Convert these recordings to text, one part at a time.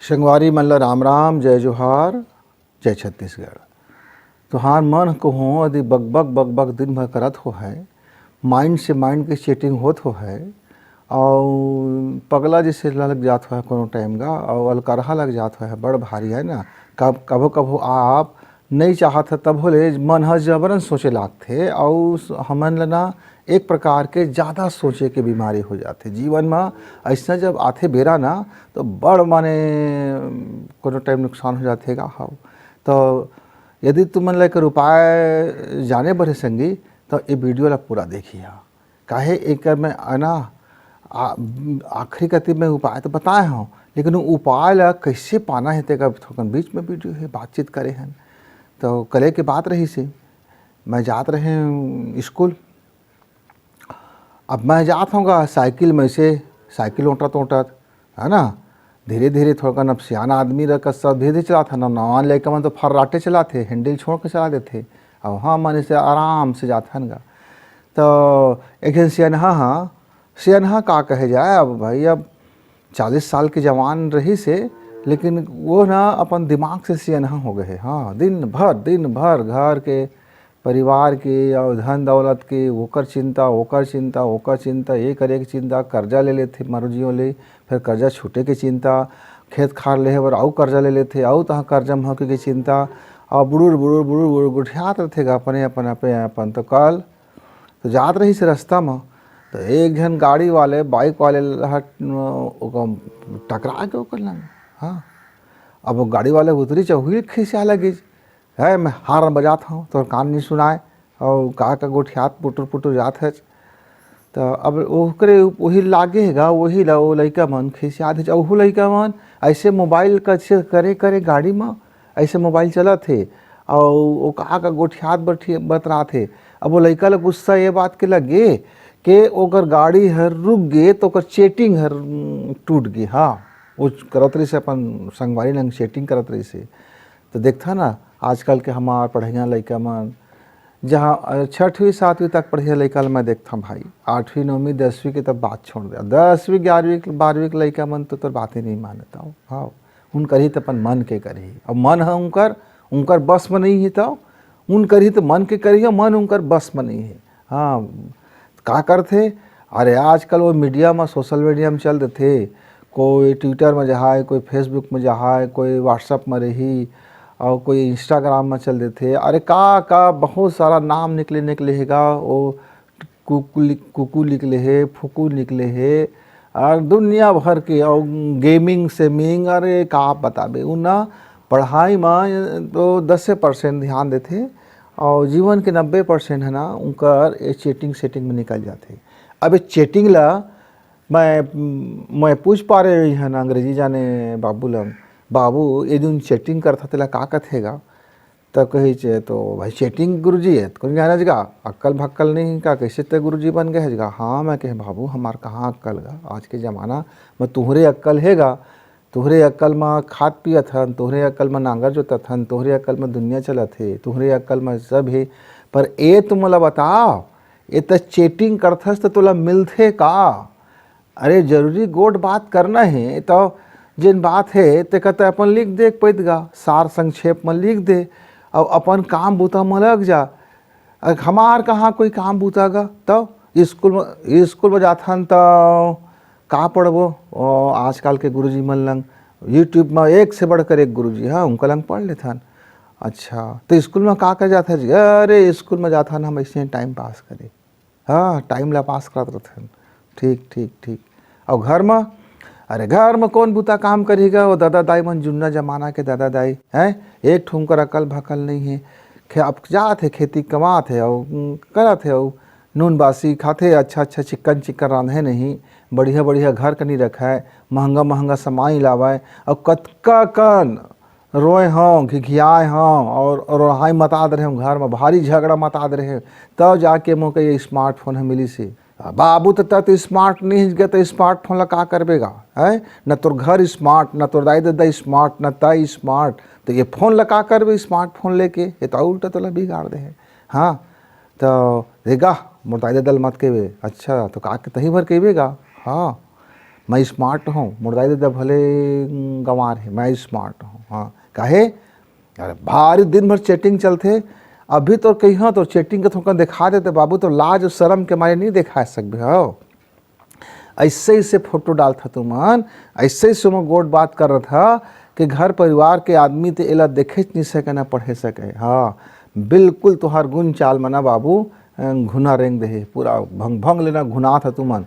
संगवारी मन ल राम राम, जय जोहार, जय छत्तीसगढ़। तुहार मन को हो यदि बक दिन भर करत हो है, माइंड से माइंड के चीटिंग होत हो है, और पगला जैसे लग जात हो है कोनो टाइम का, और अलकरहा लग जात हो है, बड़ भारी है ना। कभो कभो आप नहीं चाहत है तब होले मन ह जबरन सोचे लागथे, और हमन ल ना एक प्रकार के ज़्यादा सोचे के बीमारी हो जाते जीवन में। ऐसा जब आथे बेरा ना तो बड़ माने कोनो टाइम नुकसान हो जाते का हव। तो यदि तुमन ला एकर उपाय जाने बर हे संगी, तो ये वीडियो ला पूरा देखिए। काहे एकर में आना आखिरी कति में उपाय तो बताए हूँ, लेकिन उपाय ला कैसे पाना है तेका थोकन बीच में वीडियो है बातचीत करे हैं। तो कले के बात रही से मैं जात रहे स्कूल। अब मैं जात हूँगा साइकिल में से, साइकिल ओटत है ना, धीरे धीरे थोड़ा अब सियाना आदमी रह कर सब धीरे धीरे चलाता ना, नवा लड़का मन तो फर्राटे चलाते, हैंडल छोड़ के चला देते। और हाँ मन से आराम से जाता है। तो एक सियनहा का कहे जाए, अब भाई अब 40 साल के जवान रही से, लेकिन वो ना अपन दिमाग से सियनहा हो गए। हाँ, दिन भर घर के परिवार के और धन दौलत के ओकर चिंता, ये करे की चिंता, कर्जा ले लेते मर्जियों ले, फिर कर्जा छूटे के चिंता, खेत खार ले बर आउ कर्जा ले लेते, आउ तहाँ कर्जा महके की चिंता, और बुड़ुर गुठियात रहते अपन। तो कल तो जात रही से रास्ता में, तो एक जन गाड़ी वाले बाइक वाले टकरा के ओकर लंग। हाँ, अब वो गाड़ी वाले उतरी चौही खिसिया लगी है, मैं हारन बजात हूँ तो कान नहीं सुनाए, और का गोठियात पुटुर जात है। तो अब ओकरे वही लागे हैगा, वही ला वो लइका मन खिसियात है। ओहू लइका मन ऐसे मोबाइल का करे गाड़ी में ऐसे मोबाइल चलत थे, और वो का गोठियात बतरा थे। अब वो लइका ला गुस्सा ये बात के लगे कि ओकर गाड़ी हर रुक गे तो ओकर चेटिंग हर टूट गई। हाँ, वो करत रही से अपन संगवारी लंग चेटिंग करत रही से। तो देखता ना आजकल के हमार पढ़ैया लइका मन, जहाँ 6वीं 7वीं तक पढ़े लइका मैं देखता भाई, 8वीं 9वीं 10वीं की तब बात छोड़ दिया, 10वीं 11वीं 12वीं के लइका मन तो बात ही नहीं मानता हो। हाँ, उनकर ही तो अपन मन के करी, और मन है उनकर बस में नहीं है, तो उनकर ही तो मन के करी, मन उनकर बस में नहीं है। हाँ, का करते, अरे आजकल वो मीडिया में, सोशल मीडिया में चल देते, कोई ट्विटर में जहाँ, कोई फेसबुक में जहाँ, कोई व्हाट्सअप में रही, और कोई इंस्टाग्राम में चल देते। अरे का बहुत सारा नाम निकले हैगा, वो कुकू निकले है, फुकू निकले है, और दुनिया भर के, और गेमिंग सेमिंग, अरे का बताबे। उना पढ़ाई में तो 10% ध्यान देते, और जीवन के 90% है ना उनका चेटिंग सेटिंग में निकल जाते। अब चेटिंग ला मैं पूछ पा रही है ना अंग्रेजी जाने बाबू ये दिन चेटिंग करता तेला का कथेगा, तब कही चे तो भाई चेटिंग गुरुजी है, कौन जाना जगा अक्ल भक्कल नहीं का, कैसे ते गुरुजी बन गए जगा। हाँ, मैं कहे बाबू हमार कहाँ अक्ल गा, आज के ज़माना में तुहरे अक्ल हैगा, तुहरे अक्ल में खाद पियत हन, तुहरे अक्ल में नांगर जोतत हन, तुहरे अक्ल में दुनिया चलत है, तुहरे अक्ल में सब है। पर ए तुम ला बताओ, ये तो चेटिंग करथस तो तुला मिलथे का? अरे जरूरी गोट बात करना है तो जिन बात है ते कहते अपन लिख दे पैत गा, सार संक्षेप में लिख दे, और अपन काम बूता में लग जा। हमार कहाँ कोई काम बूता गा, तो स्कूल में जाथन तो का पढ़बो, आजकल के गुरुजी मन लंग यूट्यूब में एक से बढ़कर एक गुरुजी, हाँ उनका लंग पढ़ लेथन। अच्छा, तो स्कूल में का कर जाता है? अरे स्कूल में जाता हम ऐसे टाइम पास करे। हाँ, टाइम ला पास करत रहते। ठीक। और घर में, अरे घर में कौन बूता काम करेगा? वो दादा दाई मन, जुन्ना जमाना के दादा दाई हैं, एक ठुमकर अकल भकल नहीं है। अब जाते खेती कमाते है, और करते है, और नून बासी खाते, अच्छा चिकन रांधे नहीं, बढ़िया घर का नहीं रखा है, महंगा सामान लावाए, और कतका कन रोए हों, घिघियाए हों, और रोहाई मता दे रहे हों, घर में भारी झगड़ा मता दे रहे, तब जाके मुँह के ये स्मार्टफोन है मिली से। बाबू तो स्मार्ट नहीं गए तो स्मार्टफोन ला का करबेगा है? न तोर घर स्मार्ट, न तोर दाई दादा स्मार्ट, न तई स्मार्ट, तो ये फोन ला का करबे स्मार्टफोन लेके? ये तो उल्टा तो ला बिगाड़ दे है। हाँ, तो देगा मोर दाई दादा मत कहबे। अच्छा, तो का तही भर कहबेगा? हाँ, मैं स्मार्ट हूँ, मुर्दाई दे भले गंवार है, मैं स्मार्ट हूँ। हाँ काहे, अरे भारी दिन भर चैटिंग चलते, अभी तो कहीं तो चैटिंग के थोड़ा दिखा देते बाबू, तो लाज शर्म के मारे नहीं दिखा सकते हो। ऐसे ही से फोटो डालता तुमन, ऐसे ही सुनो गोट बात कर रहा था कि घर परिवार के आदमी तो एला देखे नहीं सके ना पढ़े सके। हाँ बिल्कुल तुहार गुण चाल मना बाबू घुना रेंग दे, पूरा भंग भंग लेना घुना था तुमन।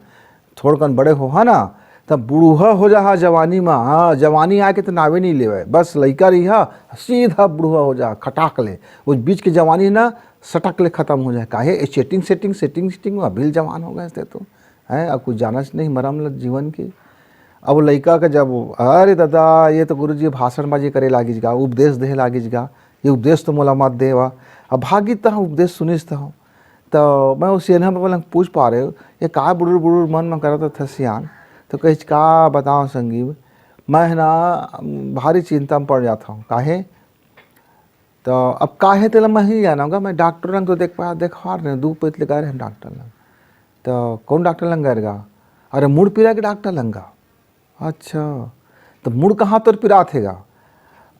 थोड़कन बड़े हो है ना तब बूढ़ा हो जा जवानी में। हाँ जवानी आके तो नावे नहीं लेवे, बस लड़का रही सीधा बूढ़ा हो जा खटाक ले, उस बीच की जवानी ना सटक ले खत्म हो जाए। काहे सेटिंग सेटिंग सेटिंग सेटिंग में अभी जवान हो गए थे तो है, अब कुछ जाना नहीं मरम लग जीवन की। अब लड़का का जब अरे दादा ये तो गुरुजी भाषणबाजी करे लागिज गा, उपदेश दे लागिज गा, ये उपदेश तो मोला मत देवा। अब भागी तो उपदेश सुनिस तो मैं उस सियाना बाबा पूछ पा रहे हो ये का बुढ़ बुढ़ मन में करता था सियान, तो कहीं का बताओ संगीव, मैं ना भारी चिंता में पड़ जाता हूँ। काहे तो अब काहे तेला मैं ही जाना होगा, मैं डॉक्टर लंग तो देखा रहे 2 पैत लगा रहे हैं डॉक्टर लंग, तो कौन डॉक्टर लंग गएगा, अरे मुड़ पीरा के डॉक्टर लंगा। अच्छा तो मुड़ कहाँ तो पिरा थेगा,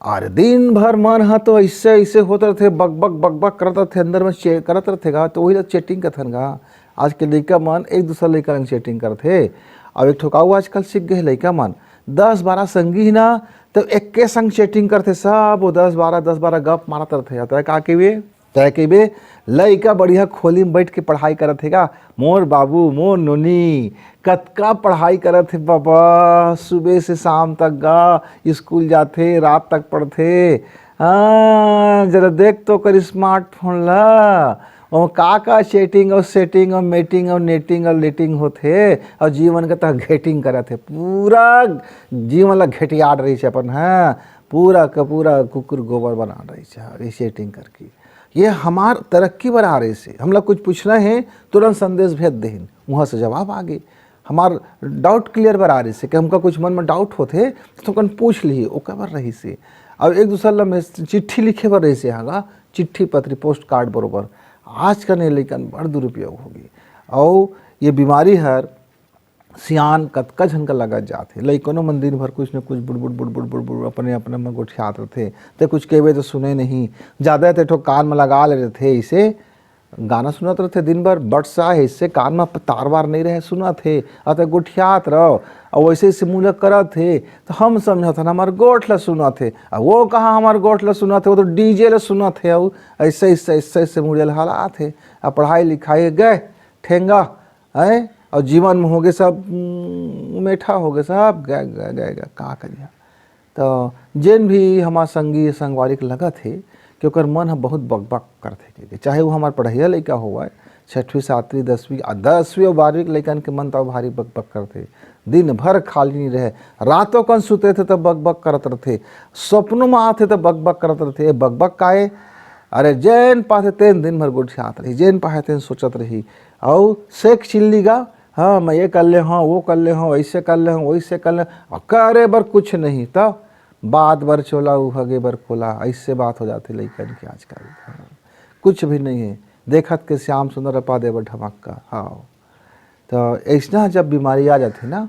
अरे दिन भर मन हा तो ऐसे ऐसे होते थे, बक बक बक बक करते थे अंदर में करते रहेगा, तो वही चैटिंग का थनगा। आज के लड़का मन एक दूसरा लड़का रंग चैटिंग करते। अब एक ठोकाऊ आजकल सीख गए लड़का मन 10-12 संगी ना तो एक के संग चैटिंग करते सब, वो 10-12 गप मारते रहते। तय का के वे लड़का बढ़िया खोली में बैठ के पढ़ाई करत हैगा, मोर बाबू मोर नोनी कतका पढ़ाई करत है बाबा, सुबह से शाम तक गा स्कूल जाते, रात तक पढ़ते। जरा देख तो कर स्मार्टफोन ला, और का चैटिंग और सेटिंग और मेटिंग और नेटिंग और लेटिंग होते, और जीवन का तो घेटिंग करत है, पूरा जीवन ला घेटियाड़ रही है अपन। हाँ पूरा का पूरा कुकुर गोबर बना रही है सेटिंग करके। ये हमार तरक्की बढ़ा रहे से, हम लोग कुछ पूछना है तुरंत संदेश भेज दें, वहाँ से जवाब आ गए। हमार डाउट क्लियर बना रहे से कि हमका कुछ मन में डाउट होते तो कन पूछ ली ओ कबर रही से। अब एक दूसरा में चिट्ठी लिखे बर रही से, हाँ चिट्ठी पत्री पोस्ट कार्ड बरोबर आज का नहीं, लेकिन बड़ दुरुपयोग होगी। और ये बीमारी हर सियान कतका झन का लगा जाते, लइकनो मन दिन भर कुछ न कुछ बुड़बुड़ बुड़बुड़ बुड़बुड़ अपने अपने में गोठियात रहते, तो कुछ कहवे तो सुने नहीं, ज़्यादा तो ठो कान में लगा ले थे, इसे गाना सुनत रहते दिन भर, बट सा है इससे कान में तार वार नहीं रहे सुना थे, अतः गोठियात रहो और वैसे ऐसे मुँह करत थे। तो हम समझा था हमारे गोठ ला सुना थे, और वो कहाँ हमारे गोठ ला सुना थे, वो तो डीजे ला सुना थे, और ऐसे ऐसे ऐसे ऐसे मुझे हालात थे। अब पढ़ाई लिखाई गए ठेंगा है, और जीवन में हो गए सब मेठा हो गए सब गए गए गए गए का करिया। तो जिन भी हमार संगी संगवारी के लगा थे कि ओकर मन हम बहुत बकबक करते, चाहे वो हमार पढ़ैया लड़का हुआ 6वीं 7वीं 10वीं और 12वीं के लड़कन के मन तो भारी बकबक करते, दिन भर खाली नहीं रहे, रातों कन सुते थे तब बकबक करते रहते, सपनों में आते तब बकबक करते रहते। बकबक काहे, अरे जैन पाते तेन दिन भर गुठियात रही, जैन पाए तेन सोचत रही, और शेख चिल्ली गा हाँ मैं ये कर ले, हाँ वो कर ले, हाँ ऐसे कर ले, हाँ वैसे कर ले, करे बर कुछ नहीं, तब बात बर चोला हगे बर खोला, ऐसे बात हो जाती लड़कन की आजकल। हाँ कुछ भी नहीं है, देखत के श्याम सुंदर पा दे बर ढमक्का। हाँ तो ऐसा जब बीमारी आ जाती ना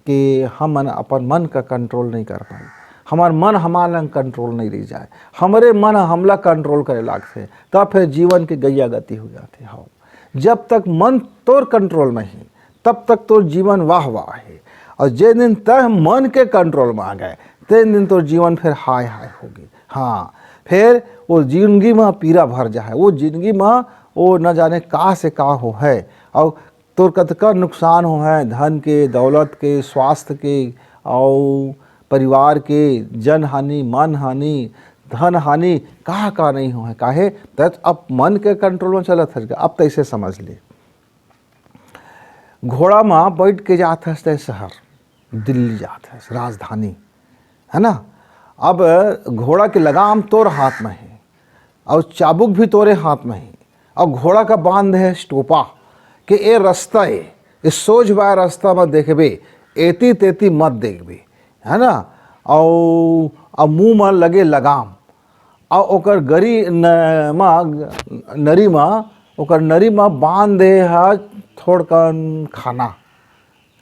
कि हम अपन मन का कंट्रोल नहीं कर पाए, हमार मन हमारा कंट्रोल नहीं रह जाए, हमारे मन हमला कंट्रोल करे लागते, तब फिर जीवन की गैया गति हो जाती। हाँ जब तक मन तोर कंट्रोल में ही तब तक तो जीवन वाह वाह है, और जे दिन तक मन के कंट्रोल में आ गए तेन दिन तो जीवन फिर हाय हाय होगी। हाँ फिर वो जिंदगी में पीरा भर जाए, वो जिंदगी में वो न जाने का से का हो है, और तोर कतका नुकसान हो है, धन के, दौलत के, स्वास्थ्य के, और परिवार के, जन हानि, मन हानि, धन हानि का नहीं हो है। काहे तो अब मन के कंट्रोल में चलत है। अब तो ऐसे समझ ले, घोड़ा में बैठ के जाते है शहर दिल्ली जाते है राजधानी है ना, अब घोड़ा की लगाम तोर हाथ में है और चाबुक भी तोरे हाथ में है, और घोड़ा का बांध है स्टोपा कि ये रास्ता है, ये सोच बा रास्ता में देखबे, एती तेती मत देखबे है ना, और मुँह में लगे लगाम, और ओकर गरी नरी में ओकर नरी में बांध दे है थोड़कन खाना,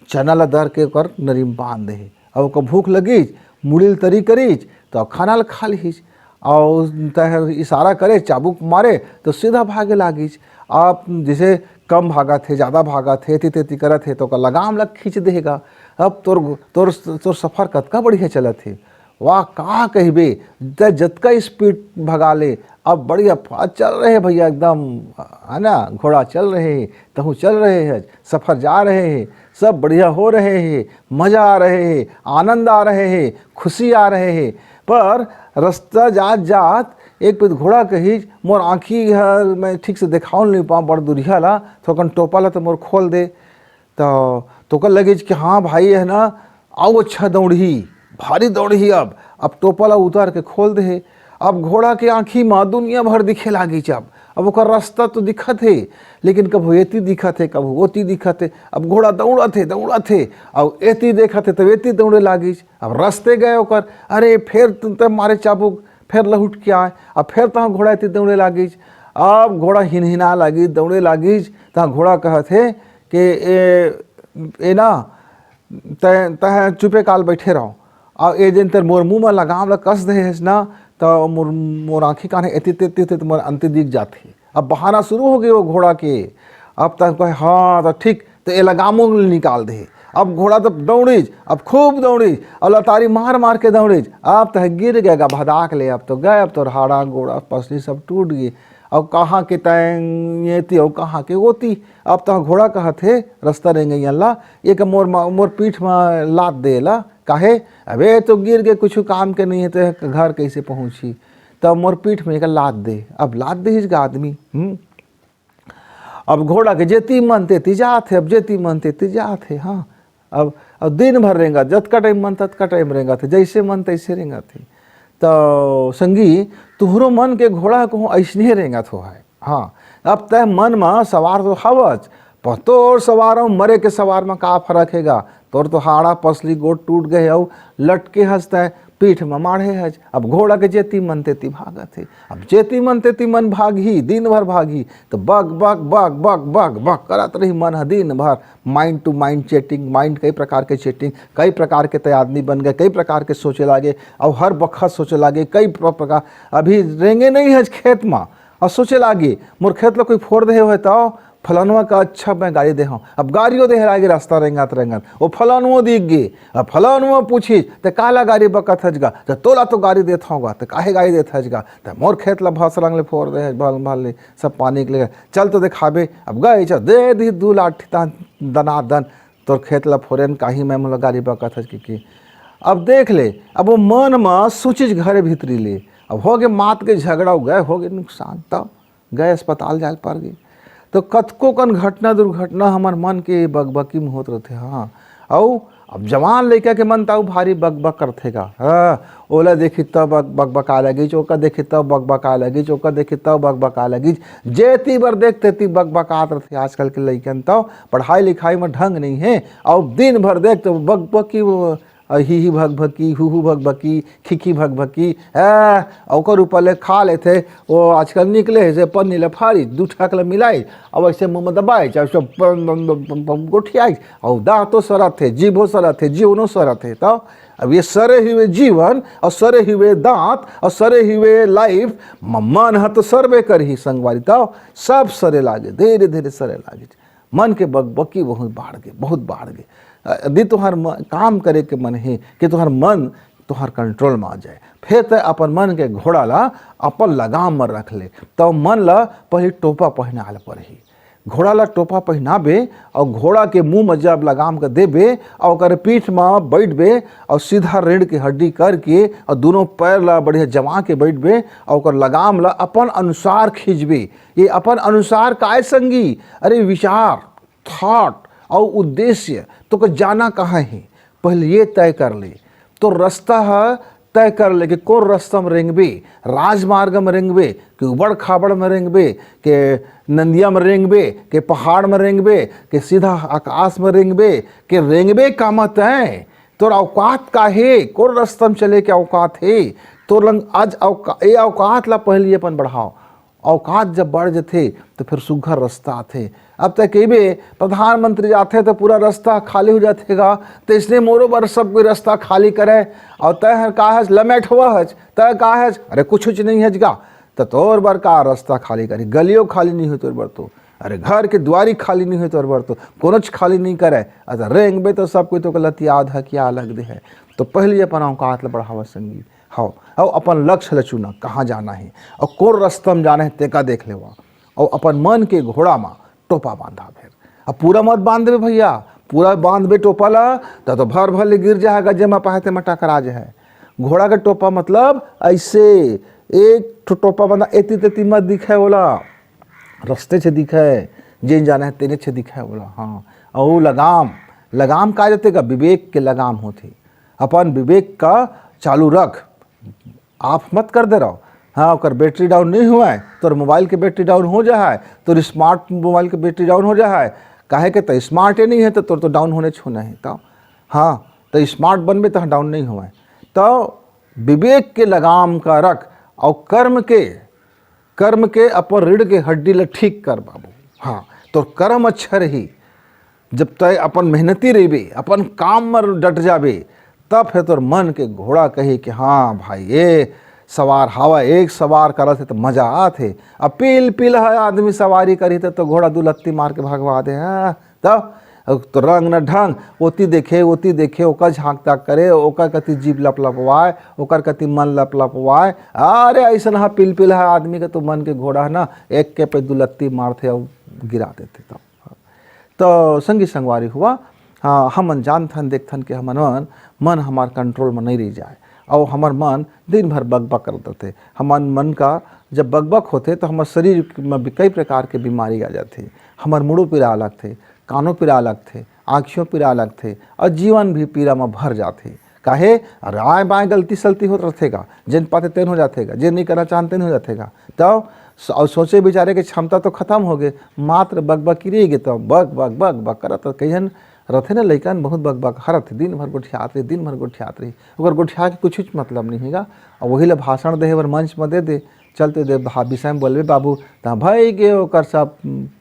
चना ला दर के ओकर नरीम बांध दे। अब ओकर भूख लगीच मुड़िल तरी करीच तो खाना ला खा लीच। और तह इशारा करे चाबुक मारे तो सीधा भागे लागिच। आप जैसे कम भागा थे ज़्यादा भागा थे तेती तेती करत थे तो ओकर लगाम लग खींच देगा। अब तोर तोर तोर सफ़र कतका बढ़िया चलत है। वाह का कहबे जतका स्पीड भगा ले अब बढ़िया चल रहे भैया एकदम, है ना, घोड़ा चल रहे हैं, तहु चल रहे हैं, सफ़र जा रहे हैं, सब बढ़िया हो रहे हैं, मज़ा आ रहे हैं, आनंद आ रहे हैं, खुशी आ रहे हैं। पर रास्ता जात जात एक पे घोड़ा कही मोर आँखी है मैं ठीक से देखाओ नहीं पाऊँ बड़ दुरिया ला थोकन टोपा ला तो मोर खोल दे। तो कल लगे कि हाँ भाई है ना आओ अच्छा दौड़ी भारी दौड़ी अब टोपा ला उतार के खोल दे। अब घोड़ा के आँखी में दुनिया भर दिखे लागी। अब ओकर रास्ता तो दिखत है लेकिन कब एती दिखत है कब ओती दिखत है। अब घोड़ा दौड़त है अब एती देखत है तब एती दौड़े लागी। अब रास्ते गए ओकर अरे फिर तब मारे चाबुक फिर लहुट के आए। अब फिर तहाँ घोड़ा एती दौड़े लागी। अब घोड़ा हिनहिना लागी दौड़े लागी। तहाँ घोड़ा कहत है कि ए ना तह चुपे काल बैठे रहो। और ए दिन तर मोर मुँह में लगाम ला कस दे ना तो मोर आँखी काने एती तेती तो मोर अंति दिख जाती। अब बहाना शुरू हो गए वो घोड़ा के। अब तक कहे हाँ तो ठीक तो ये लगामों निकाल दे। अब घोड़ा तो दौड़ीज अब खूब दौड़ीज और लतारी मार मार के दौड़ीज। अब तो गिर गएगा भदाक ले अब तो गए। अब तो हाड़ा गोड़ा पसली सब टूट गई। अब कहाँ के तैंग येती और कहाँ के होती। अब तो घोड़ा कहा थे रास्ता रह गई अल्लाह एक मोर पीठ में लाद दे ला काहे अबे तो गिर गए कुछ काम के नहीं है तो घर कैसे पहुँची। तब मोर पीठ में एक लाद दे। अब लाद दे इसका आदमी। अब घोड़ा के जेती मन तेती जात है। अब जेती मन तेती जात है। हाँ अब दिन भर रहेगा जतका टाइम मन ततका टाइम रहेगा थे जैसे मन तैसे रहेगा थे। तो संगी तुहरो मन के घोड़ा को ऐसने रहेगा थो है। हाँ अब तय मन में सवार तो हवच पर तोर सवार और मरे के सवार में का फर्क हैगा। तोर तो हाड़ा पसली गोट टूट गए और लटके हंसता पीठ में माढ़े हज। अब घोड़ा के जेती मन तेती भागत है। अब जेती मन तेती मन भागी दिन भर भागी तो बग बग बग बग बग बग करत रही मन दिन भर। Mind to mind chatting mind कई प्रकार के चैटिंग कई प्रकार के तय आदमी बन गए कई प्रकार के सोचे लागे और हर बखत सोचे लागे कई प्रकार। अभी रेंगे नहीं है खेत में और सोचे लागे मोर खेत ला कोई फोड़ दे हुए तो फलानुआ का अच्छा मैं गाड़ी दे हूँ। अब गाड़ियों दे लागे रास्ता रेंगत वो फलानुआ दिख गए। अब फलानुआ पूछी तो काला गाड़ी बकत हजगा तो तोला तो गाड़ी देता होगा तो काहे गाड़ी देता हजगा तो मोर खेत ला भस रंग ले फोड़ दे भल भल ले सब पानी के ले चल तो दिखाबे। अब गए चल दे दी 2 लाठी दनादन तोर खेत ला फोरेन काही मैं मतलब गाड़ी बकत हज की। अब देख ले अब वो मन में सोचिज घरे भीतरी ले। अब हो गए मात के झगड़ा गए हो गए नुकसान तब गए अस्पताल जाए पड़ गए। तो कतको कन घटना दुर्घटना हमार मन के बकबकी में होत रहते। हाँ और अब जवान लड़का के मन ताऊ भारी बकबक करतेगा। हाँ ओला देखी तब बकबका लगी चौका देखी तब बकबका लगी चौका देखी तब बकबका लगी जेती बार देखते ती बकबकात रहते। आजकल के लड़कन तो पढ़ाई लिखाई में ढंग नहीं है और दिन भर देखते बकबकी ही भगभकी हु भगभकी खिखी भगभकी है और ऊपर ले खा लेते। वो आजकल निकले से पन्नी ले फाड़ी 2 ठकला मिलाई और ऐसे मुँह में दबाए चाहे सब गोठियाई और दाँतों सरत थे जीभों सरत थे जीवनों सरत थे। तो अब ये सरे हुए जीवन और सरे हुए दांत और सरे हुए लाइफ मन है तो सरबे कर ही संगवारी तो सब सरे लागे धीरे धीरे सरे लागे। मन के बकबकी बहुत बढ़ गए। यदि तुहार काम करे के मन है कि तुहार मन तुहार कंट्रोल में आ जाए फिर तो अपन मन के घोड़ा ला अपन लगाम में रख ले। तो मन ला पहले टोपा पहनाल पड़ही। घोड़ा ला टोपा पहनाबे और घोड़ा के मुंह में जब लगाम के देबे और ओकर पीठ में बैठबे और सीधा रीढ़ की हड्डी करके और दोनों पैर ला बढ़िया जमा के बैठबे और ओकर लगाम ला अपन अनुसार खींचबे। ये अपन अनुसार काय संगी अरे विचार थॉट और उद्देश्य तो को जाना कहाँ है पहले ये तय कर ले। तो रास्ता है तय कर ले कि कौन रास्ता में रेंगबे राजमार्ग में रेंगबे कि उबड़ खाबड़ में रेंगबे के नंदिया में रेंगबे के पहाड़ में रेंगबे के सीधा आकाश में रेंगबे के रेंगबे का मत है। तो औकात का है कौन रास्ता में चले के औकात है तो लंग आज औकात ला पहले अपन बढ़ाओ। औकात जब बढ़ जाते तो फिर सुघर रास्ता थे अब तक कही भी प्रधानमंत्री जाते तो पूरा रास्ता खाली हो जातेगा, तो इसलिए मोरो बर सब कोई रास्ता खाली करे। और तय का है लमेट हुआ है, तय का है अरे कुछ नहीं है जगा, तो तोर बर का रास्ता खाली करी, गलियों खाली नहीं हो तोर बर, तो अरे घर के द्वारी खाली नहीं हो तोर बर, तो कोनोच खाली नहीं करे। अच्छा रेंगबे तो सब कोई तो गलत याद है क्या अलग दे है। तो पहले अपन औकात ल बढ़ावा संगीत हाँ, और अपन लक्ष्य ल चुना कहाँ जाना है और कौन रास्ता में जाना है तेका देख लेवा, और अपन मन के घोड़ा में टोपा बांधा फिर। अब पूरा मत बांध दे भैया, पूरा बांध बे टोपा ला तो भर भर ले गिर जाएगा, जमा पाते मटा करा है। घोड़ा का टोपा मतलब ऐसे एक टोपा बांधा एती तेती मत दिखे बोला, रास्ते से दिखे जिन जाना है तेने से दिखे बोला। हाँ और लगाम, लगाम का जाते का विवेक के लगाम होते, अपन विवेक का चालू रख, आप मत कर दे रहो। हाँ अगर बैटरी डाउन नहीं हुआ है तो मोबाइल के बैटरी डाउन हो जाए, तो स्मार्ट मोबाइल के बैटरी डाउन हो जाए, काहे के तो स्मार्ट ही नहीं है तो डाउन होने छूना है। तो हाँ तो स्मार्ट बनबे तो डाउन नहीं हुआ है। तो विवेक के लगाम का रख और कर्म के अपन रीढ़ के हड्डी ल ठीक कर बाबू। हाँ तो कर्म अच्छा रही, जब तय अपन मेहनती रही अपन काम में डट जाबे, तब फिर तोर मन के घोड़ा कही कि हाँ भाई ये सवार हवा एक सवार करत है तो मजा आते। अब पील पील है आदमी सवारी करी तो घोड़ा दुलत्ती मार के भगवा दे। हाँ तब तो रंग न ढंग ओती देखे ओकर झाँक ताक करे, ओकर कति जीभ लपलपवाए, ओकर कति मन लपलपवाए। अरे ऐसा हाँ पिल पिल है आदमी का तो मन के घोड़ा है ना एक के पे दुलत्ती मारते और गिरा देते। तो संगी संगवारी हुआ हाँ, हम जानथन देखथन कि हमर मन हमार कंट्रोल में नहीं रह जाए, और हमार मन दिन भर बकबक कर देते। हमार मन का जब बकबक होते तो हमारे शरीर में भी कई प्रकार के बीमारी आ जाते। हमार मुड़ों पीड़ा अलग थे, कानों पीड़ा अलग थे, आँखियों पीड़ा अलग थे, और जीवन भी पीड़ा में भर जाते। काहे राय बाएँ गलती सलती होत रहेगा, जिन पाते तेन हो जातेगा, जिन नहीं करना चाहते नहीं हो जातेगा। तो और सोचे बेचारे की क्षमता तो खत्म हो गए, मात्र बकबक ही रह गए। तो बक बक बक बक करत कहीं रहते ना लैकन बहुत बकबक हरत दिन भर गोठियात रही ओकर गोठिया के कुछ मतलब नहीं हैगा। और वही ला भाषण दे बर मंच में दे चलते दे विषय में बोलबे बाबू तो भाई गे ओकर सब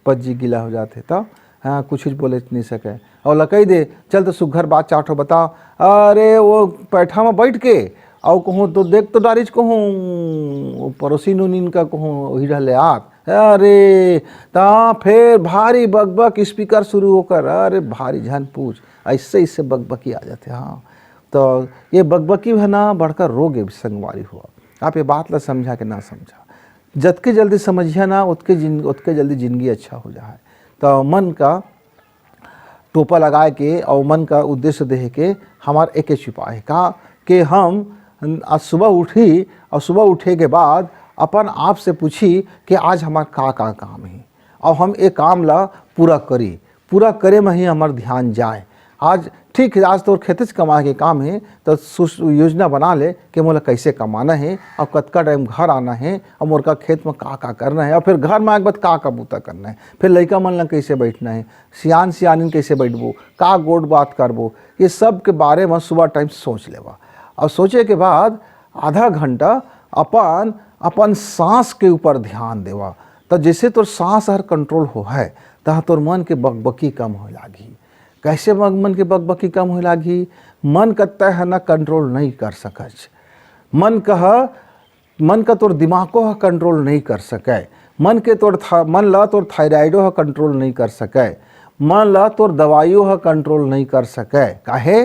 पज्जी गीला हो जाते। तब हाँ कुछ बोले नहीं सके, और लकई दे चल तो सुघर बात चाटो बताओ। अरे वो पैठा में बैठ के और कहूँ तो देख तो डारिज कहूँ पड़ोसी नुनीन का कहूँ वही रहले आत, अरे ता फिर भारी बकबक स्पीकर शुरू होकर, अरे भारी झन पूछ ऐसे बकबकी आ जाते। हाँ तो ये बकबकी है ना बढ़कर रोग है संगवारी हुआ। आप ये बात ला समझा कि ना समझा, जितके जल्दी समझिए ना उतके जल्दी जिंदगी अच्छा हो जाए। तो मन का टोपा लगाए के और मन का उद्देश्य देह के हमार एक छिपा है का कि हम आज सुबह उठी और सुबह उठे के बाद अपन आप से पूछी कि आज हमार का काम है, और हम एक काम ला पूरा करे में ही हमार ध्यान जाए। आज ठीक है आज तो खेत से कमाए के काम है, तो योजना बना ले कि मोला कैसे कमाना है और कतका टाइम घर आना है और मोर का खेत में का करना है, और फिर घर में आके बाद का बूता करना है, फिर लड़का मन ला कैसे बैठना है, सियानिन कैसे बैठबो, का गोड बात करबो, ये सब के बारे में सुबह टाइम सोच लेवा। और सोचे के बाद आधा घंटा अपन सांस के ऊपर ध्यान देवा। तो जैसे तोर सांस हर कंट्रोल हो है तह तोर मन के बकबकी कम हो लागी। कैसे मन के बकबकी कम हो लागी? मन कत्ता है ना कंट्रोल नहीं कर सकच, मन का तोर दिमागो है कंट्रोल नहीं कर सके, मन ला तोर थायराइडो है कंट्रोल नहीं कर सके, मन ला तोर दवाइयों है कंट्रोल नहीं कर सके। काहे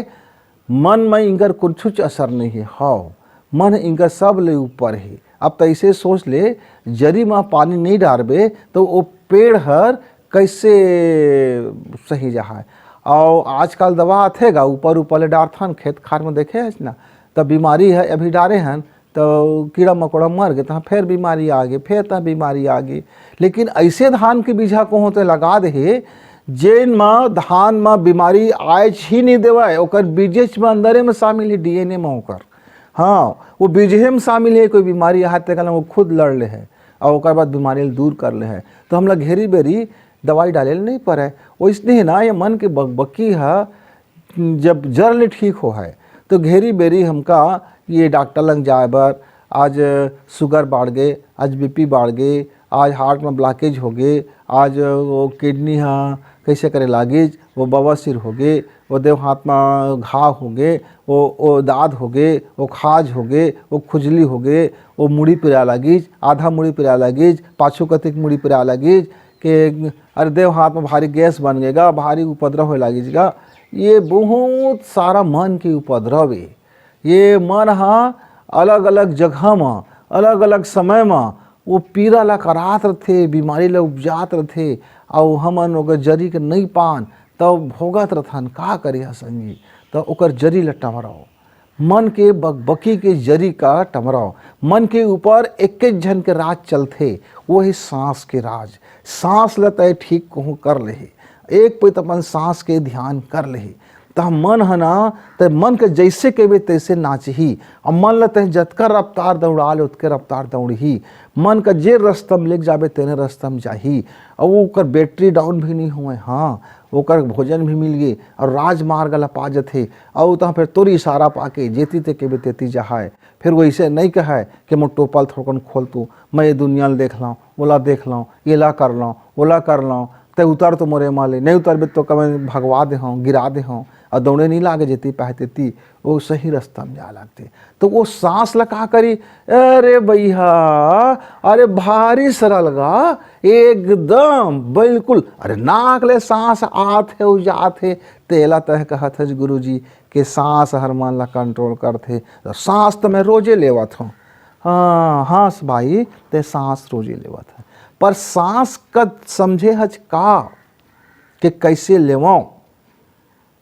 मन में इनकर कुछ असर नहीं है, हाँ मन इनका सब ले ऊपर है। अब तो ऐसे सोच ले जरी में पानी नहीं डालबे तो वो पेड़ हर कैसे सही जहा। और आजकल दवा आथेगा ऊपर ले डारथन खेत खार में देखे है ना, तब बीमारी है अभी डारे हैं तो कीड़ा मकोड़ा मर गए तो फिर बीमारी आ गई, फिर तब बीमारी आ गई। लेकिन ऐसे धान के बीजा को होते लगा दे जेन में धान में बीमारी आए ही नहीं देवा, ओकर बीजेच में अंदरे में शामिल है DNA में ओकर। हाँ वो बीजे में शामिल है, कोई बीमारी आए तक वो खुद लड़ ले है और ओकर बाद बीमारी दूर कर ले है। तो हम लोग घेरी बेरी दवाई डाले नहीं पड़े। वो इसलिए ना ये मन के बकबकी है जब जड़ ले ठीक हो है तो घेरी बेरी हमका ये डॉक्टर लग जाए बर, आज शुगर बढ़ गए, आज BP बढ़ गए, आज हार्ट में ब्लॉकेज हो गए, आज वो किडनी हाँ कैसे करे लागिज, वो बवासीर हो गए, वो देव हाथ में घाव हो गए, वो दाद हो गए, वो खाज हो गए, वो खुजली हो गए, वो मुड़ी पिरा लागिज, आधा मुड़ी पिरा लागिज, पाछू कतिक मुड़ी पिरा लागिज कि अरे देव हाथ में भारी गैस बन गएगा, भारी उपद्रव हो लागिजगा। ये बहुत सारा मन की उपद्रव है। ये मन हाँ अलग अलग जगह में अलग अलग समय में वो पीड़ा ला करात रहते, बीमारी ला उपजात रहते, और हमन ओकर जरी के नहीं पान तब भोगत रहथन। का करे संगी, तो ओकर जरी ला टमराओ, मन के बकबकी के जरी का टमराओ। मन के ऊपर एक एक जन के राज चलते, वो है सांस के राज। सांस ल तय ठीक कहूँ कर ले, एक पे अपन सांस के ध्यान कर ले, तह मन है ना तो मन के जैसे कहबे तैसे नाचही, और मन ल तह जतका रफ्तार दौड़ा ले उतके रफ्तार दौड़ही। मन का जे रस्तम लेके जाबे तेने रस्तम जाही, और वो ओकर बैटरी डाउन भी नहीं हुए, हाँ ओकर भोजन भी मिल गए और राजमार्ग ला पा जथे, और तहाँ फिर तोरी इशारा पाके जेती ते कहबे तेती जहाए। फिर वैसे नहीं कहे कि मैं टोपल थोड़कन खोल तू, मैं ये दुनिया देख लाऊँ, ओला देख लाऊँ, ये ला कर लाऊँ, ओला कर लाऊँ, ते उतर तो मोरे माले नहीं उतरबे तो कभी भगवा दे हों, गिरा दे हों, और दौड़े नहीं लागे जेती पहतेती, वो सही रास्ता में जा लगते। तो वो सांस ला का करी, अरे भैया अरे भारी सरल गा, एकदम बिल्कुल। अरे नाक ले सांस आत है जात है, तेला तह कहत है गुरु जी के सांस हर मन ला कंट्रोल करते। तो सांस तो मैं रोजे लेवत हूँ, हाँ हाँ भाई ते सांस रोजे लेवत है, पर सांस का समझे हज का कि कैसे लेवाऊं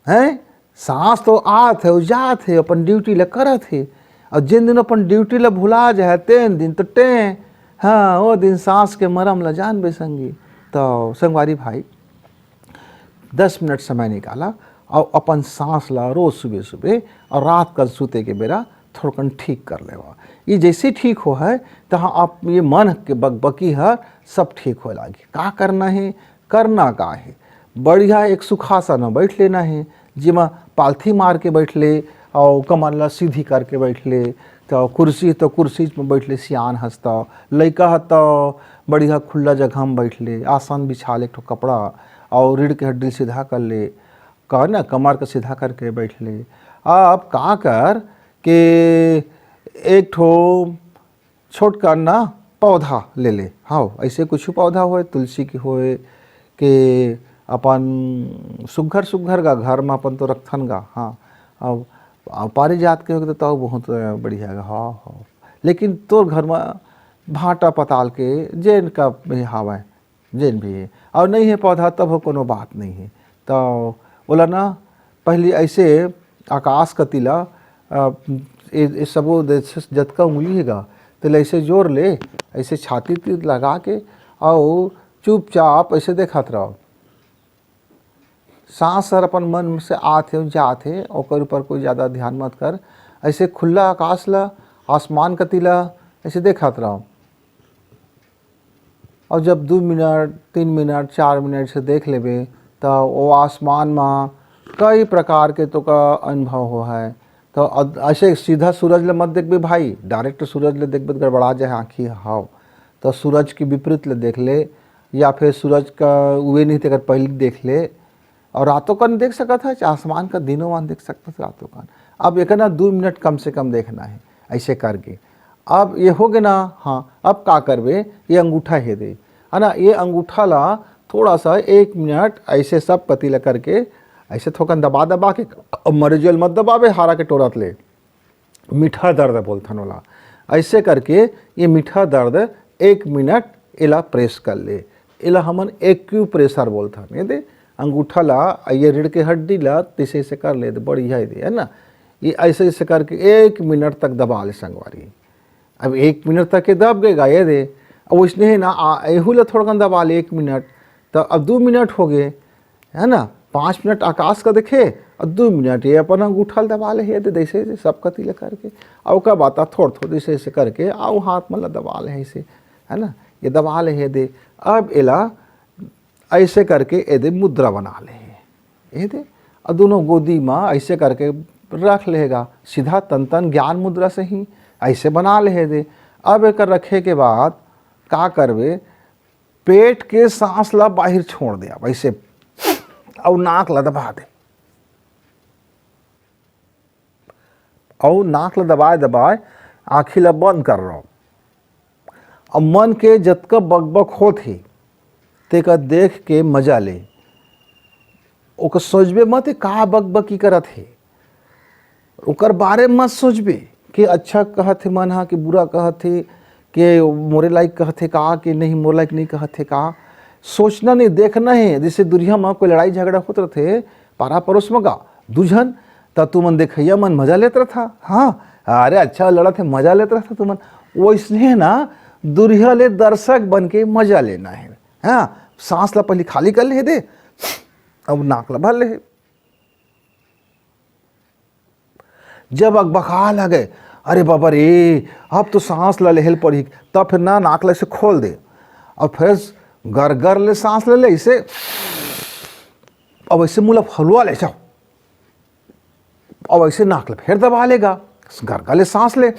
हैं। सांस तो आत है जात है, अपन ड्यूटी ला करत है, और जिन दिन अपन ड्यूटी ला भुला जाए तेन दिन तो टें, हाँ वो दिन सांस के मरम ला जान बे संगी। तो संगवारी भाई 10 मिनट समय निकाला और अपन सांस ला रोज सुबह सुबह और रात कल सूते के बेरा थोड़कन ठीक कर लेवा। ये जैसे ठीक हो है तो हाँ आप ये मन के बकबकी है सब ठीक हो लागी। का करना है, करना का है, बढ़िया एक सुखासन बैठ लेना है, जिमा पालथी मार के बैठ ले और कमर ला सीधी करके बैठ ले। तो कुर्सी में बैठ ले, सियान हंसता लड़का है तो बढ़िया खुला जगह में बैठ ले, आसन बिछा ले, एक ठो कपड़ा और रीढ़ के हड्डी सीधा कर ले, कह ना कमर का सीधा करके बैठ ले। अब का कर के एक ठो छोट का ना पौधा ले ले, हाँ ऐसे कुछ पौधा होए, तुलसी की होए के अपन सुघर का घर में अपन तो रखथन गा, हाँ अब पारिजात के होगे तो बहुत बढ़िया गा, हाँ हाँ। लेकिन तोर घर में भाटा पताल के जैन का हवा जैन भी है और नहीं है पौधा तब हो कोनो बात नहीं है। तो बोला ना पहले ऐसे आकाश का तिला सबो जतका उंगली हैगा तो ऐसे जोर ले, ऐसे छाती तीर लगा के और चुपचाप ऐसे देखत रहो। सांस सर अपन मन से आते जाते, ओकर ऊपर कोई ज़्यादा ध्यान मत कर, ऐसे खुला आकाश ला आसमान का तिला ऐसे देखत रहो। और जब 2 मिनट 3 मिनट 4 मिनट से देख लेबे तो वो आसमान में कई प्रकार के तो का अनुभव हो है। तो ऐसे सीधा सूरज ले मत देखबे भाई, डायरेक्ट सूरज ले देखबे गड़बड़ा जाए आँखी हाव। तो सूरज के विपरीत ले देख ले, या फिर सूरज का उवे नहीं तेकर पहले देख ले। और रातों कन देख सकता है, आसमान का दिनों मान देख सकता है रातों कन। अब एक ना 2 मिनट कम से कम देखना है ऐसे करके। अब ये हो गया ना, हाँ अब का करबे, ये अंगूठा है दे है ना, ये अंगूठा ला थोड़ा सा 1 मिनट ऐसे सब पतीला करके ऐसे थोकन दबा के, मरजुअल मत दबावे, हारा के टोरत ले, मीठा दर्द बोलथन वाला ऐसे करके ये मीठा दर्द 1 मिनट इला प्रेस कर ले। इला हमन एक्यूप्रेशर बोलथन। ये दे अंगूठा ला ये रीढ़ के हड्डी ला तैसे ऐसे कर ले, बढ़िया दे है ना। ये ऐसे ऐसे करके 1 मिनट तक दबा ले संगवारी। अब 1 मिनट तक के दब गएगा ये दे, अब उसने है ना एहू ला थोड़ा दबा ले 1 मिनट। तो अब 2 मिनट हो गए है ना, 5 मिनट आकाश का देखे और 2 मिनट ये अपन अंगूठा दबा ले है दे, ऐसे सब कतीले करके। और का बात थोड़ा थोड़ी से ऐसे करके आओ हाथ में दबा ले ऐसे है ना, ये दबा ले है दे। अब एला ऐसे करके एदे मुद्रा बना ले, ये दे और दोनों गोदी में ऐसे करके रख लेगा, सीधा तन ज्ञान मुद्रा से ही ऐसे बना ले दे। अब एक रखे के बाद का करबे, पेट के सांस ला बाहर छोड़ दिया वैसे, और नाक ला दबा दे, और नाक ला दबाए दबाए आँखी ला बंद कर रहा। अब मन के जतका बकबक होत ही तेका देख के मजा ले, ओकर सोचबे मत का बकबकी करत है, ओकर बारे में मत सोचबे कि अच्छा कहत है मन हा कि बुरा कहत है, कि मोरे लायक कहत है का कि नहीं मोरे लायक नहीं कहत है का। सोचना नहीं, देखना है। जैसे दुनिया में कोई लड़ाई झगड़ा होत रहे पारा पड़ोस में गा दुझन, तब तू मन देखैया मन मजा लेत रहा। हाँ अरे अच्छा लड़त है, मजा लेत रहा तू मन। वैसने ना दुनिया ले दर्शक बन के मजा लेना है। हाँ सांस ला पहले खाली कर ले दे, अब नाक ला भर ले। जब अकबका लगे अरे बाबा रे अब तो सांस ला लेहल पड़ी, तब फिर ना नाक ला से खोल दे और फिर गर ले सांस ले ले इसे। अब ऐसे मुँह ला फलवा ले जाओ, अब ऐसे नाक ला फिर दबा लेगा, गर ले सांस ले,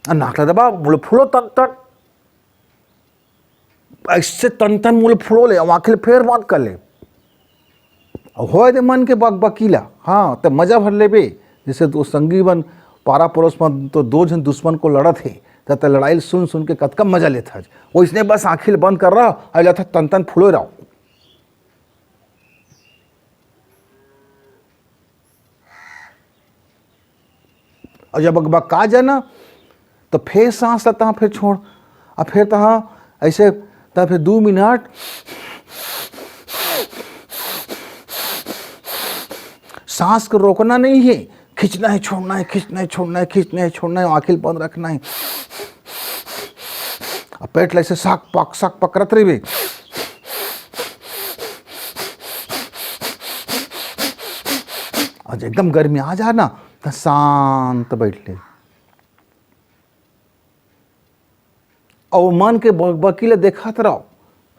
नाक ला दबा, मुँह फुलो तन तन, ऐसे तन तन मुँह फुलो ले, आँखें फिर बंद कर ले, हो दे मन के बकबकीला। हाँ तब मजा भर ले बे। जैसे दो संगी बन पारा पड़ोस में तो दो जन दुश्मन को लड़त है, तब लड़ाई सुन सुन के कतका मजा लेता है। वो इसने बस आँखें बंद कर रहा और था तन तन फुलो रहा। और जब बका जाना तो फिर सांस लेता फिर छोड़, और फिर तहाँ ऐसे तब फिर 2 मिनट सांस को रोकना नहीं है, खींचना है छोड़ना है, खींचना है छोड़ना है, खींचना है छोड़ना है, आँखें बंद रखना है। और पेट ऐसे साक पक करत रही। और एकदम गर्मी आ जाना तो शांत बैठ ले, और मन के बकीले देखत रहो,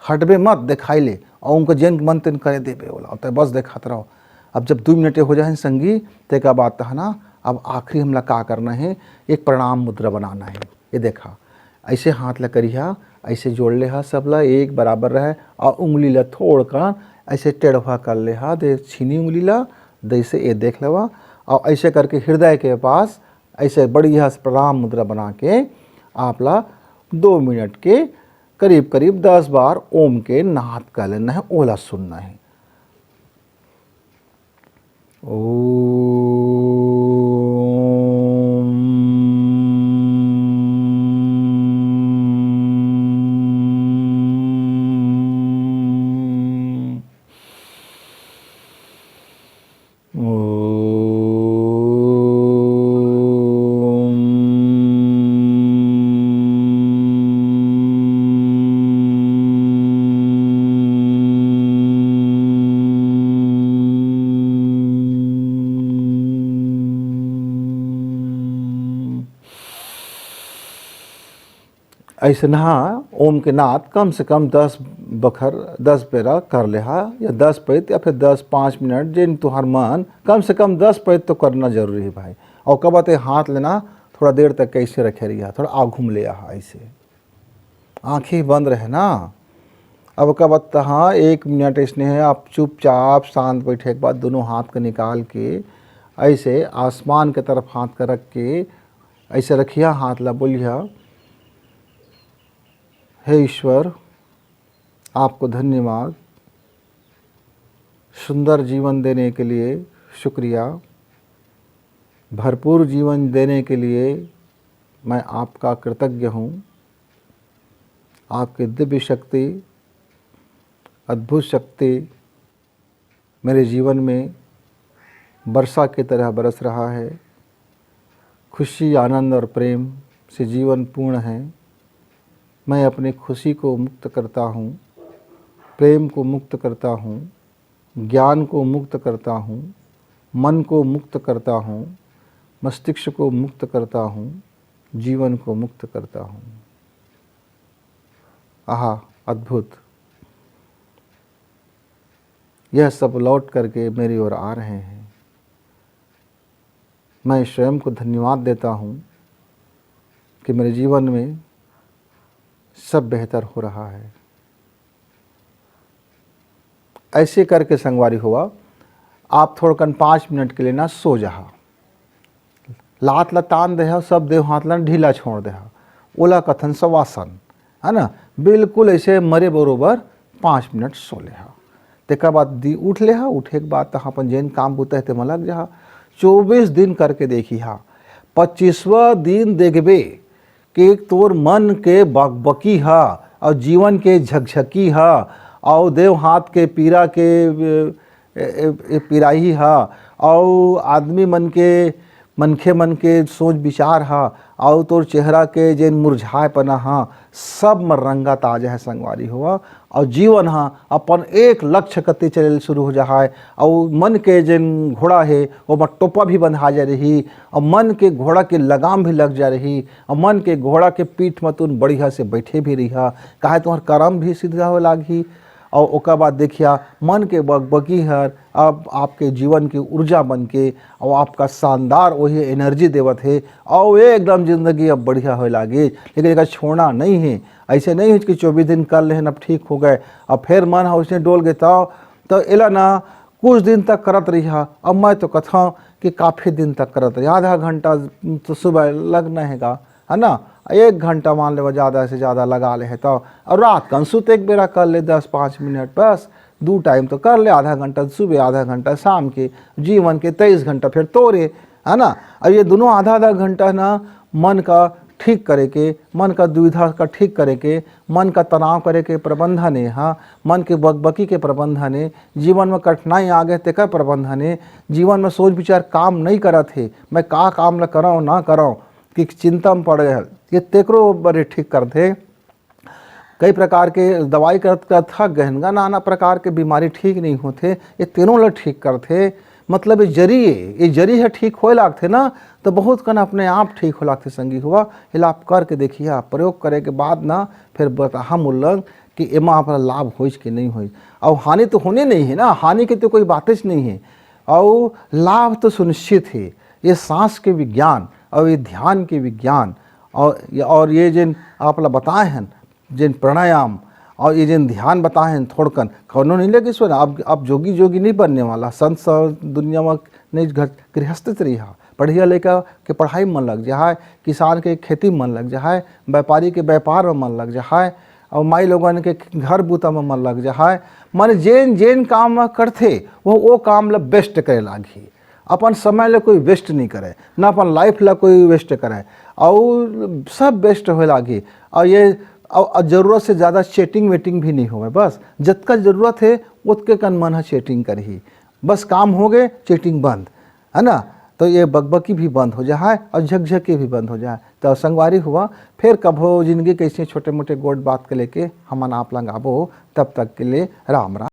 हटबे मत, दिखाई ले, और उनको जन मन तेन करे देबे बोला, तो बस देखत रहो। अब जब 2 मिनट हो जाए संगी ते का बात है ना, अब आखिरी हमला का करना है, एक प्रणाम मुद्रा बनाना है। ये देखा ऐसे हाथ ला करिहा, ऐसे जोड़ ले हा, सब ला एक बराबर रहे, और उंगली ला थोड़ कर ऐसे टेढ़वा कर ले हा, दे छीनी उंगली ला जैसे ये देख लेवा, और ऐसे करके हृदय के पास ऐसे बढ़िया प्रणाम मुद्रा बना के आप ला 2 मिनट के करीब करीब 10 बार ओम के नाद कर लेना है, ओला सुनना है। ऐसे नहा ओम के नाद कम से कम 10 बखर 10 पेरा कर ले हा, या 10 पैत या फिर 5 मिनट, जिन तुहार मन कम से कम 10 पैत तो करना जरूरी है भाई। और कब आते हाथ लेना थोड़ा देर तक कैसे रखे रही, थोड़ा आग घूम ले ऐसे आँखें बंद रहे ना। अब कब आता हाँ 1 मिनट इसने है, आप चुपचाप शांत बैठे के बाद दोनों हाथ को निकाल के ऐसे आसमान के तरफ हाथ का रख के ऐसे रखिया, हाथ ला बोलिया हे ईश्वर आपको धन्यवाद, सुंदर जीवन देने के लिए शुक्रिया, भरपूर जीवन देने के लिए मैं आपका कृतज्ञ हूँ। आपकी दिव्य शक्ति, अद्भुत शक्ति मेरे जीवन में वर्षा की तरह बरस रहा है। खुशी, आनंद और प्रेम से जीवन पूर्ण है। मैं अपनी खुशी को मुक्त करता हूँ, प्रेम को मुक्त करता हूँ, ज्ञान को मुक्त करता हूँ, मन को मुक्त करता हूँ, मस्तिष्क को मुक्त करता हूँ, जीवन को मुक्त करता हूँ। आहा अद्भुत। यह सब लौट करके मेरी ओर आ रहे हैं। मैं स्वयं को धन्यवाद देता हूँ कि मेरे जीवन में सब बेहतर हो रहा है। ऐसे करके संगवारी हुआ, आप थोड़कन 5 मिनट के लिए ना सो जहा, लात ला तान देहा, सब देह हाथ ला ढीला छोड़ देहा, ओला कथन शवासन, है ना। बिल्कुल ऐसे मरे बरोबर 5 मिनट सो लेहा। तेकर बाद दी उठ लेहा, उठे के बाद तहाँ अपन जेन काम बुता है लग जहा। 24 दिन करके देखी हा, 25वां दिन देखबे कि तोर मन के बकबकी हा और जीवन के झकझकी हा और देव हाथ के पीरा के पिराही हा और आदमी मनखे मन के सोच विचार हा और तोर चेहरा के जेन मुरझाए पना हा सब में रंगा ताजा है संगवारी हुआ। और जीवन हा अपन एक लक्ष्य कते चले शुरू हो जाए और मन के जेन घोड़ा है वो में टोपा भी बंधा जा रही और मन के घोड़ा के लगाम भी लग जा रही और मन के घोड़ा के पीठ में तुम बढ़िया से बैठे भी रही काहे तुम्हार कर्म भी सिद्ध हो लागी। और ओकर बाद देखिया मन के बकबकी हर अब आपके जीवन की ऊर्जा बन के और आपका शानदार वही एनर्जी देवत है और एकदम ज़िंदगी अब बढ़िया हो लागे। लेकिन एक छोड़ना नहीं है, ऐसे नहीं है कि 24 दिन कर लेन अब ठीक हो गए अब फिर मन है उसने डोल गए तो एला ना कुछ दिन तक करत रही। अब मैं तो कथा कि काफ़ी दिन तक करत रही, आधा घंटा तो सुबह लगना हैगा, है ना, 1 घंटा मान ले ज़्यादा से ज़्यादा लगा ले है तो। और रात का सुत एक बेरा कर ले 10-5 मिनट, बस 2 टाइम तो कर ले, आधा घंटा सुबह आधा घंटा शाम के, जीवन के 23 घंटा फिर तोरे, है ना। और ये दोनों आधा घंटा ना मन का ठीक करे के, मन का दुविधा का ठीक करे के, मन का तनाव करे के प्रबंधन है, हाँ, मन के बकबकी के प्रबंधन है, जीवन में कठिनाई आ गए तेकर प्रबंधन है, जीवन में सोच विचार काम नहीं करत है, मैं का काम ला कराऊँ ना कराऊँ कि चिंता में पड़ गए, ये तेकरो बड़े ठीक कर दे। कई प्रकार के दवाई कर थक गए, नाना प्रकार के बीमारी ठीक नहीं होते, ये तीनों ला ठीक करते। मतलब ये जरिए है ठीक हो लागते ना तो बहुत कन अपने आप ठीक हो लागते संगी हुआ। इला आप करके देखिए, आप प्रयोग करे के बाद ना फिर बता मुल्लंग कि एमा अपना लाभ हो कि नहीं हो। और हानि तो होने नहीं है ना, हानि की तो कोई बात ही नहीं है और लाभ तो सुनिश्चित है। ये सांस के विज्ञान और ये ध्यान के विज्ञान और ये जिन आप बताए हैं जिन प्राणायाम और ये जिन ध्यान बताए हैं थोड़कन कौनो नहीं लगे सो ना। अब जोगी नहीं बनने वाला, संत दुनिया में नहीं, घर गृहस्थ रहा, बढ़िया लेकर के पढ़ाई में मन लग जाए, किसान के खेती में मन लग जाए, व्यापारी के व्यापार में मन लग जाए और माई लोगन के घर बूता में मन लग जाए। मन जेन काम करते वो काम ला बेस्ट करे लागी, अपन समय ला कोई वेस्ट नहीं करे ना, अपन लाइफ ला कोई वेस्ट करे और सब बेस्ट हो लागी। और ये और ज़रूरत से ज़्यादा चैटिंग वेटिंग भी नहीं होवे, बस जितना ज़रूरत है उतके कन मन है चैटिंग करही, बस काम हो गए चैटिंग बंद, है ना। तो ये बकबकी भी बंद हो जाए और झकझके भी बंद हो जाए। तो संगवारी हुआ फिर कब हो जिंदगी कैसे छोटे मोटे गोट बात के लेके हम आप लंगाबो, तब तक के लिए राम राम।